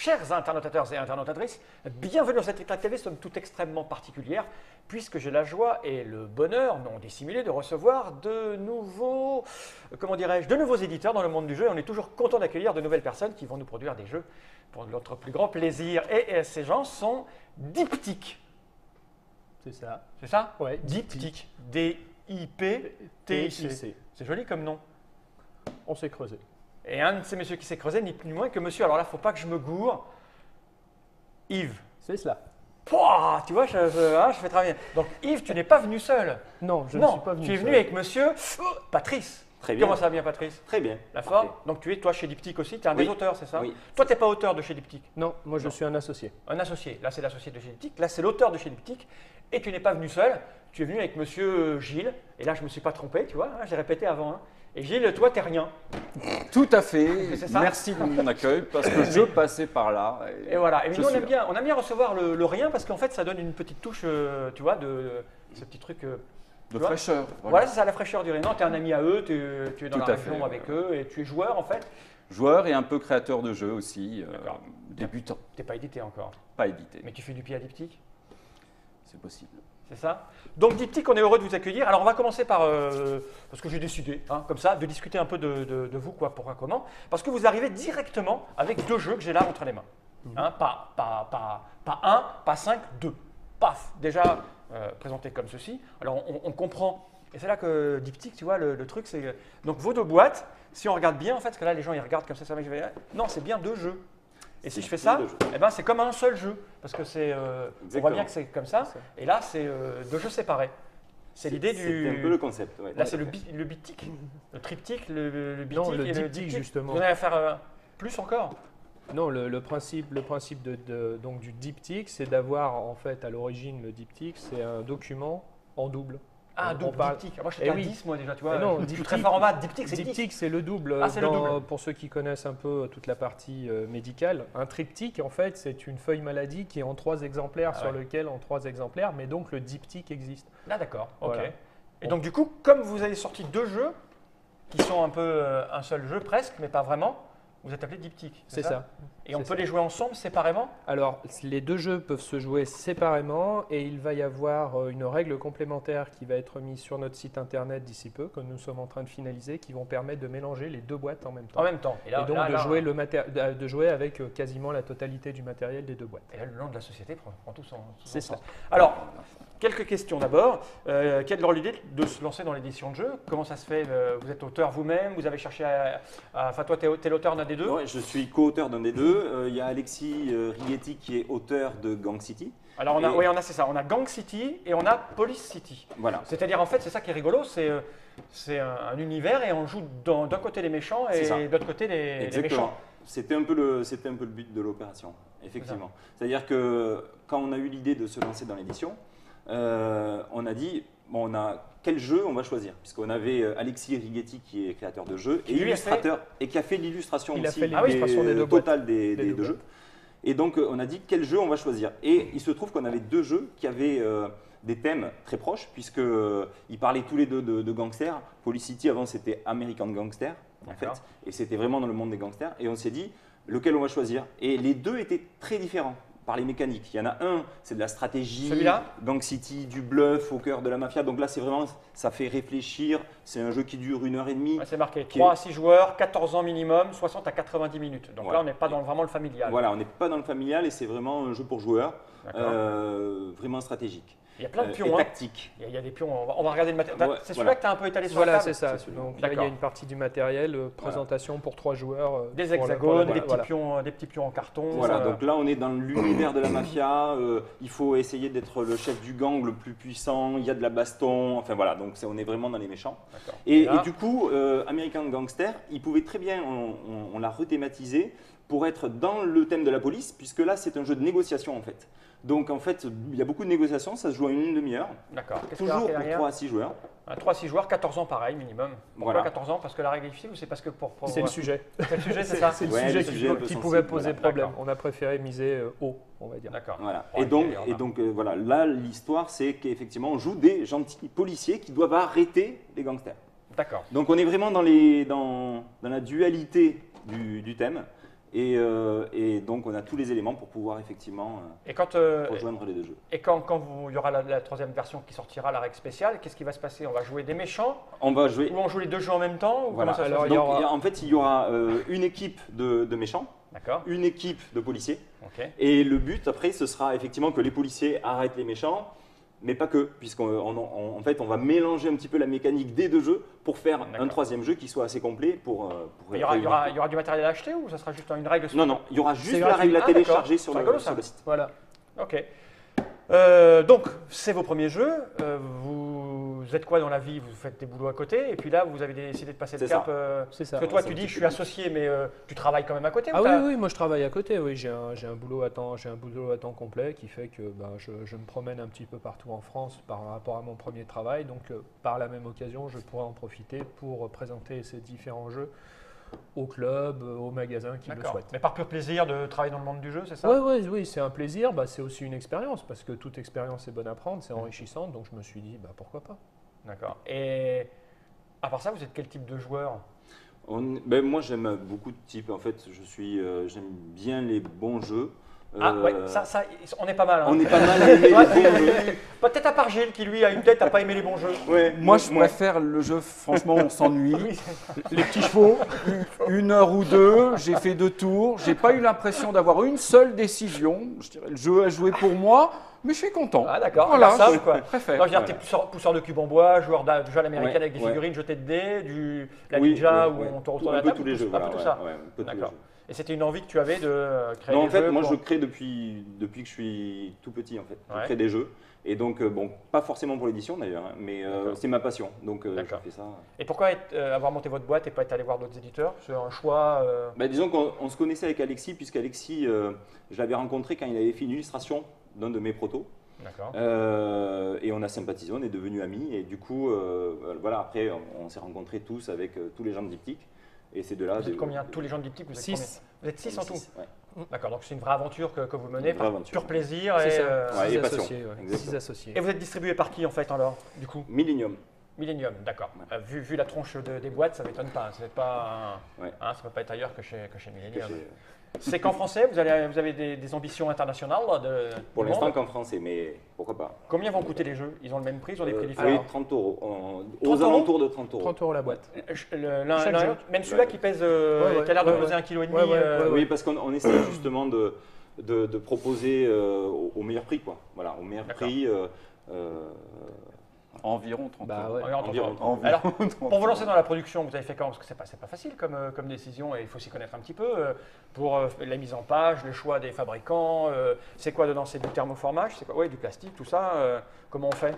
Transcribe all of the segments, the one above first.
Chers internautateurs et internautatrices, bienvenue dans cette Éclat TV, somme toute extrêmement particulière, puisque j'ai la joie et le bonheur, non dissimulé, de recevoir de nouveaux, de nouveaux éditeurs dans le monde du jeu. Et on est toujours content d'accueillir de nouvelles personnes qui vont nous produire des jeux pour notre plus grand plaisir. Et ces gens sont Diptyque. C'est ça. C'est ça? Ouais, Diptyque. D-I-P-T-I-C. C'est joli comme nom. On s'est creusé. Et un de ces messieurs qui s'est creusé, ni plus ni moins que monsieur, alors là, il ne faut pas que je me gourre, Yves. C'est cela. Pouah, tu vois, je fais très bien. Donc Yves, tu n'es pas venu seul. Non, je ne suis pas venu tu es seul. venu avec monsieur Patrice. Très bien. Comment ça va bien, Patrice? Très bien. La forme? Parfait. Donc tu es, toi, chez Diptyque aussi, tu es un Oui. des auteurs, c'est ça? Oui. Toi, tu n'es pas auteur de chez Diptyque? Non, moi je suis un associé. Un associé. Là, c'est l'associé de chez Diptyque. Là, c'est l'auteur de chez Diptyque. Et tu n'es pas venu seul. Tu es venu avec monsieur Gilles. Et là, je ne me suis pas trompé, tu vois. J'ai répété avant. Hein. Et Gilles, toi, t'es rien. Tout à fait. C'est ça. Merci de mon accueil parce que je passais par là. Et voilà. Et je nous, on suis aime là. bien recevoir le rien parce qu'en fait, ça donne une petite touche, tu vois, de ce petit truc. De tu vois. fraîcheur. Voilà, c'est ça, la fraîcheur du rien. Non, tu es un ami à eux, tu es dans Tout la à fait, région avec eux et tu es joueur en fait. Joueur et un peu créateur de jeux aussi. D'accord. Débutant. Tu n'es pas édité encore. Pas édité. Mais tu fais du pied à Diptyque, C'est possible. c'est ça? Donc Diptyque, on est heureux de vous accueillir. Alors on va commencer par, parce que j'ai décidé, hein, comme ça, de discuter un peu de vous, quoi, pourquoi, comment. Parce que vous arrivez directement avec deux jeux que j'ai là entre les mains. Hein, pas un, pas cinq, deux. Paf, déjà présenté comme ceci. Alors on comprend, et c'est là que Diptyque, tu vois, le truc, c'est donc vos deux boîtes, si on regarde bien, en fait, parce que là les gens ils regardent comme ça, non, c'est bien deux jeux. Et si je fais ça, eh ben, c'est comme un seul jeu, parce que c'est, on voit bien que c'est comme ça, et là c'est deux jeux séparés. C'est l'idée du… C'est un peu le concept. Ouais. Là c'est le bityque, le triptyque, le bityque Non, le et le diptyque, justement. Vous en allez faire plus encore? Non, le principe donc, du diptyque, c'est d'avoir en fait à l'origine le diptyque, c'est un document en double. Ah, On double parle- diptyque. Moi je Eh suis à oui. 10 moi déjà, tu vois. Mais non, je suis diptyque- très fort en maths, diptyque c'est 10. Diptyque, c'est le double. Ah, c'est le double. Pour ceux qui connaissent un peu toute la partie médicale, un triptyque, en fait, c'est une feuille maladie qui est en 3 exemplaires, Ah sur ouais. lequel en 3 exemplaires, mais donc le diptyque existe. Ah d'accord, ok. Voilà. Et donc du coup, comme vous avez sorti deux jeux, qui sont un peu un seul jeu presque, mais pas vraiment, vous êtes appelé diptyque. C'est ça. Et on C'est peut ça. les jouer ensemble, séparément? Alors, les deux jeux peuvent se jouer séparément et il va y avoir une règle complémentaire qui va être mise sur notre site internet d'ici peu, que nous sommes en train de finaliser, qui vont permettre de mélanger les deux boîtes en même temps. En même temps. Et donc de jouer avec quasiment la totalité du matériel des deux boîtes. Et là, le nom de la société prend tout son C'est sens. ça. Alors, quelques questions d'abord. Qui a de l'idée de se lancer dans l'édition de jeu? Comment ça se fait? Vous êtes auteur vous-même? Vous avez cherché Enfin, toi, tu es l'auteur d'un des deux? Ouais, je suis co-auteur d'un des deux. Il y a Alexis Righetti qui est auteur de Gang City. Alors, c'est ça. On a Gang City et on a Police City. Voilà. C'est-à-dire, en fait, c'est ça qui est rigolo, c'est un univers et on joue d'un côté les méchants et C'est ça. de l'autre côté les Exactement. méchants. C'était un peu le but de l'opération, effectivement. C'est-à-dire que quand on a eu l'idée de se lancer dans l'édition, on a dit, bon, quel jeu on va choisir? Puisqu'on avait Alexis Righetti qui est créateur de jeux et lui a illustrateur et qui a fait l'illustration Il a aussi fait l'illustration des deux boîtes. totale des Des deux deux boîtes. jeux. Et donc on a dit quel jeu on va choisir. Et il se trouve qu'on avait deux jeux qui avaient des thèmes très proches puisqu'ils parlaient tous les deux de gangsters. Police City avant c'était American Gangster en fait. D'accord. Et c'était vraiment dans le monde des gangsters. Et on s'est dit lequel on va choisir. Et les deux étaient très différents par les mécaniques. Il y en a un, c'est de la stratégie, Celui-là Gang City, du bluff au cœur de la mafia. Donc là, c'est vraiment, ça fait réfléchir. C'est un jeu qui dure 1h30. Ouais, c'est marqué Qui 3 à 6 joueurs, 14 ans minimum, 60 à 90 minutes. Donc Voilà. là, on n'est pas dans vraiment le familial. Voilà, on n'est pas dans le familial et c'est vraiment un jeu pour joueurs, D'accord. vraiment stratégique. Il y a plein de et pions. Hein. tactique. Il y a des pions. On va regarder le matériel. Ouais, C'est voilà. celui-là que tu as un peu étalé sur la Voilà, table? c'est ça. Donc là, il y a D'accord. une partie du matériel, présentation pour 3 joueurs. Des pour la- hexagones, pour la- des petits pions en carton. Voilà, donc là on est dans l'univers de la mafia, il faut essayer d'être le chef du gang le plus puissant, il y a de la baston, enfin voilà, donc on est vraiment dans les méchants. D'accord. Et là- du coup, American Gangster, il pouvait très bien, on l'a rethématisé pour être dans le thème de la police, puisque là c'est un jeu de négociation en fait. Donc en fait, il y a beaucoup de négociations, ça se joue en une demi-heure, D'accord. Qu'est-ce qu'il y a toujours marqué pour derrière? 3 à 6 joueurs. 3 à 6 joueurs, 14 ans pareil, minimum. Pourquoi Voilà. 14 ans? Parce que la règle est difficile ou c'est parce que pour… C'est le sujet. C'est le sujet, c'est ça? C'est le Ouais, sujet le sujet un peu qui sensible, pouvait poser voilà. problème. D'accord. On a préféré miser haut, on va dire. D'accord. Voilà. Ouais, Et donc voilà, là l'histoire c'est qu'effectivement on joue des gentils policiers qui doivent arrêter les gangsters. D'accord. Donc on est vraiment dans la dualité du thème. Et donc, on a tous les éléments pour pouvoir effectivement Et quand, rejoindre les deux jeux. et quand il y aura la troisième version qui sortira, la règle spéciale, qu'est-ce qui va se passer? On va jouer des méchants On va jouer. ou on joue les deux jeux en même temps ou Voilà. comment ça se Alors, passe? Donc, en fait, il y aura une équipe de méchants, D'accord. une équipe de policiers. Ok. Et le but, après, ce sera effectivement que les policiers arrêtent les méchants, mais pas que, en fait, on va mélanger un petit peu la mécanique des deux jeux pour faire D'accord. un troisième jeu qui soit assez complet pour Il y aura du matériel à acheter ou ça sera juste une règle? Non, non, il y aura juste C'est la gratuit. règle à Ah, télécharger d'accord. sur C'est rigolo, ça. le site. Voilà. Ok. Donc, c'est vos premiers jeux. Vous êtes quoi dans la vie? Vous faites des boulots à côté et puis là, vous avez décidé de passer le C'est cap. ça. C'est ça. Parce que toi, c'est tu un dis, petit je suis peu associé, mais tu travailles quand même à côté? Ah ou oui, t'as- oui, moi je travaille à côté, oui, j'ai un boulot à temps, complet qui fait que je me promène un petit peu partout en France par rapport à mon premier travail, donc par la même occasion, je pourrais en profiter pour présenter ces différents jeux au club, aux magasins qui le D'accord. souhaitent. Mais par pur plaisir de travailler dans le monde du jeu, c'est ça? Oui, c'est un plaisir, c'est aussi une expérience, parce que toute expérience est bonne à prendre, c'est enrichissante, donc je me suis dit, pourquoi pas. D'accord. Et à part ça, vous êtes quel type de joueur? Moi, j'aime beaucoup de types. En fait, j'aime bien les bons jeux. Ah ouais, ça, on est pas mal. Hein. On est pas mal à aimer les Ouais, bons jeux. Peut-être à part Gilles qui lui a une tête à pas aimer les bons jeux. Ouais, Moi, je préfère le jeu, franchement, on s'ennuie. Oui. Les petits chevaux, 1 heure ou 2, j'ai fait 2 tours, j'ai pas eu l'impression d'avoir une seule décision. Je dirais, le jeu a joué pour moi, mais je suis content. Ah d'accord, Voilà, ça, je quoi. préfère. Non, je veux dire, Voilà. t'es pousseur de cubes en bois, joueur de jeu à l'américaine Ouais, avec des ouais. figurines, jeté de dés, la Oui, ninja oui, où oui. on te retourne Un la peu table, tous les jeux. un Voilà, peu tout ouais, ça. ouais, un peu tous les D'accord. jeux. Et c'était une envie que tu avais de créer Non, des en fait, jeux moi, pour- je crée depuis que je suis tout petit, en fait. Je Ouais. crée des jeux. Et donc, pas forcément pour l'édition d'ailleurs, hein, mais D'accord. c'est ma passion. Donc, je D'accord. fais ça. Et pourquoi avoir monté votre boîte et pas être allé voir d'autres éditeurs? C'est un choix Disons qu'on se connaissait avec Alexis, puisqu'Alexis, je l'avais rencontré quand il avait fait une illustration d'un de mes protos. D'accord. Et on a sympathisé, on est devenus amis. Et du coup, voilà, après, on s'est rencontrés tous avec tous les gens de Diptyque. Et c'est de là. Vous êtes combien? Tous les gens de Diptyque, vous êtes 6. combien? Vous êtes 6 en tout? Ouais. D'accord, donc c'est une vraie aventure que vous menez, Une vraie aventure. pur plaisir. C'est Et, ça, Ouais, 6 et passion. associés. Ouais. Exactement. 6 associés. et vous êtes distribué par qui en fait alors, du coup? Millennium. Millennium, d'accord. Vu la tronche des boîtes, ça ne m'étonne pas. Ça ne Ouais. peut pas être ailleurs que chez que Millennium. j'ai- C'est qu'en français, vous avez des ambitions internationales là, Pour du l'instant monde. qu'en français, mais pourquoi pas. Combien vont coûter les jeux? Ils ont le même prix, ils ont des prix Oui, différents? 30 euros. 30 Aux alentours de 30 euros. 30 € la boîte. L'un Chaque et jeu. l'autre. Même celui-là qui pèse, qui a l'air de peser 1,5 kg. Oui, parce qu'on essaie justement de proposer au meilleur prix, quoi. Voilà, au meilleur D'accord. prix. Environ 30 Bah euros. ouais. Environ. Alors, pour vous lancer dans la production, vous avez fait comment? Parce que c'est pas facile comme décision et il faut s'y connaître un petit peu. Pour la mise en page, le choix des fabricants, c'est quoi dedans? C'est du thermoformage? C'est quoi? Oui, du plastique, tout ça. Comment on fait?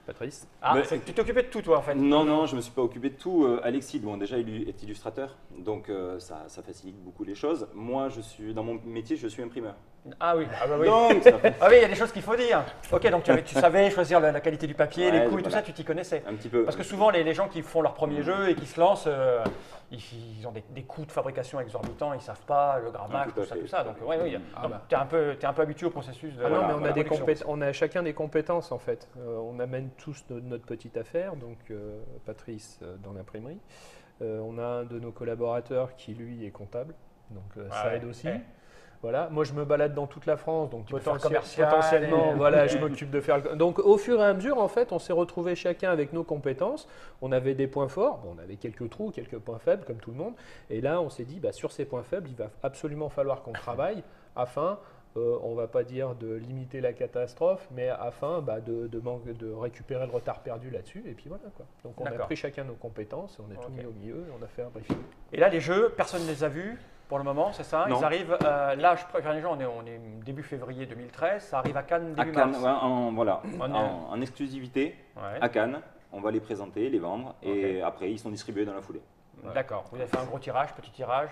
Patrice. Ah, Mais- tu t'es occupé de tout toi en fait. Non, je ne me suis pas occupé de tout. Alexis, bon, déjà, il est illustrateur, donc ça facilite beaucoup les choses. Moi, dans mon métier, je suis imprimeur. Ah oui, ah bah oui. Donc, ça fait Ah oui, il y a des choses qu'il faut dire. Ok, donc tu savais choisir la qualité du papier, les Ouais, coups et tout voilà. ça, tu t'y connaissais. un petit peu. Parce que souvent, les gens qui font leur premier jeu et qui se lancent, ils ont des coûts de fabrication exorbitants, ils ne savent pas le grammage, tout à tout fait. ça. Donc, ouais, oui. Ah Donc, bah. t'es un peu habitué au processus de. Ah non, Voilà, mais on a voilà. des production. on a chacun des compétences en fait. On amène tous notre petite affaire, donc Patrice dans l'imprimerie. On a un de nos collaborateurs qui lui est comptable, donc Ah ça ouais. aide aussi. Ouais. Voilà. Moi je me balade dans toute la France, donc peux faire le commercial potentiellement, et- voilà, Ouais. je m'occupe de faire. Donc au fur et à mesure, en fait, on s'est retrouvés chacun avec nos compétences. On avait des points forts, bon, on avait quelques trous, quelques points faibles, comme tout le monde. Et là, on s'est dit, sur ces points faibles, il va absolument falloir qu'on travaille afin on va pas dire de limiter la catastrophe, mais afin de récupérer le retard perdu là-dessus. Et puis voilà quoi. Donc on a D'accord. pris chacun nos compétences, on a tout Ok. mis au milieu et on a fait un briefing. Et là, les jeux, personne ne les a vus pour le moment, c'est ça? Non. Ils arrivent, là, je préviens les gens, on est début février 2013, ça arrive à Cannes À début Cannes, mars. ouais, On est- en exclusivité Ouais. à Cannes. On va les présenter, les vendre, et après, ils sont distribués dans la foulée. D'accord. Vous avez fait un gros tirage, petit tirage,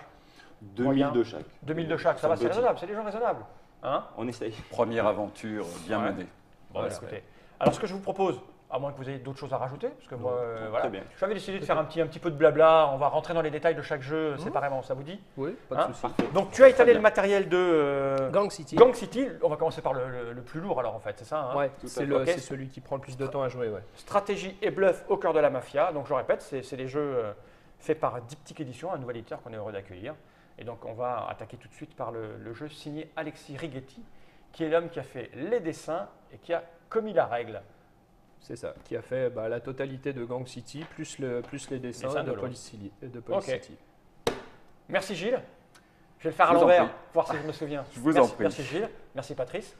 2000 de chaque. 2000 de chaque, ça va, c'est Petit. raisonnable, c'est des gens raisonnables. Hein? On essaye. Première aventure bien Ouais. menée. Bon, Voilà. écoutez. Alors, ce que je vous propose, à moins que vous ayez d'autres choses à rajouter, parce que moi, voilà. Très bien. J'avais décidé de faire un petit peu de blabla. On va rentrer dans les détails de chaque jeu séparément, ça vous dit? Oui, pas de Hein souci. Donc, tu as étalé bien. le matériel de Gang City. Gang City. On va commencer par le plus lourd, alors, en fait, c'est ça? Hein? Ouais, Tout à c'est fait. Ok. c'est celui qui prend le plus de temps à jouer. Ouais. Stratégie et bluff au cœur de la mafia. Donc, je répète, c'est des jeux faits par Diptyque Édition, un nouvel éditeur qu'on est heureux d'accueillir. Et donc on va attaquer tout de suite par le jeu signé Alexis Righetti, qui est l'homme qui a fait les dessins et qui a commis la règle. C'est ça, qui a fait la totalité de Gang City, plus les dessins Dessins de de Police City. Ok. City. Merci Gilles. Je vais le faire à Je vous en l'envers, prie. voir si je me souviens. Je vous en Merci, prie. merci Gilles, merci Patrice.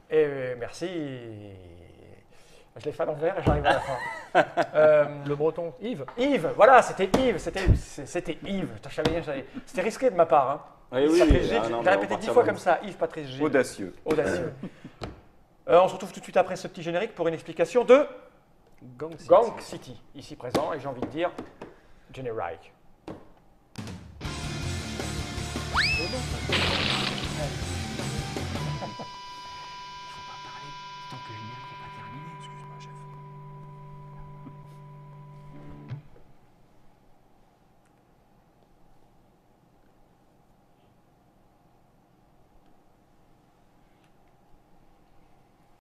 Et merci. Je l'ai fait à l'envers et j'arrive à la fin. Le breton, Yves. Yves, voilà, c'était Yves. C'était Yves. Putain, c'était risqué de ma part. Hein. Oui, Il s'appelait oui, Gilles. ah non, J'ai mais on répété part 10 sur fois le- comme ça, Yves, Patrice, Gilles. Audacieux. Audacieux. On se retrouve tout de suite après ce petit générique pour une explication de Gang City. Gang City, ici présent, et j'ai envie de dire générique.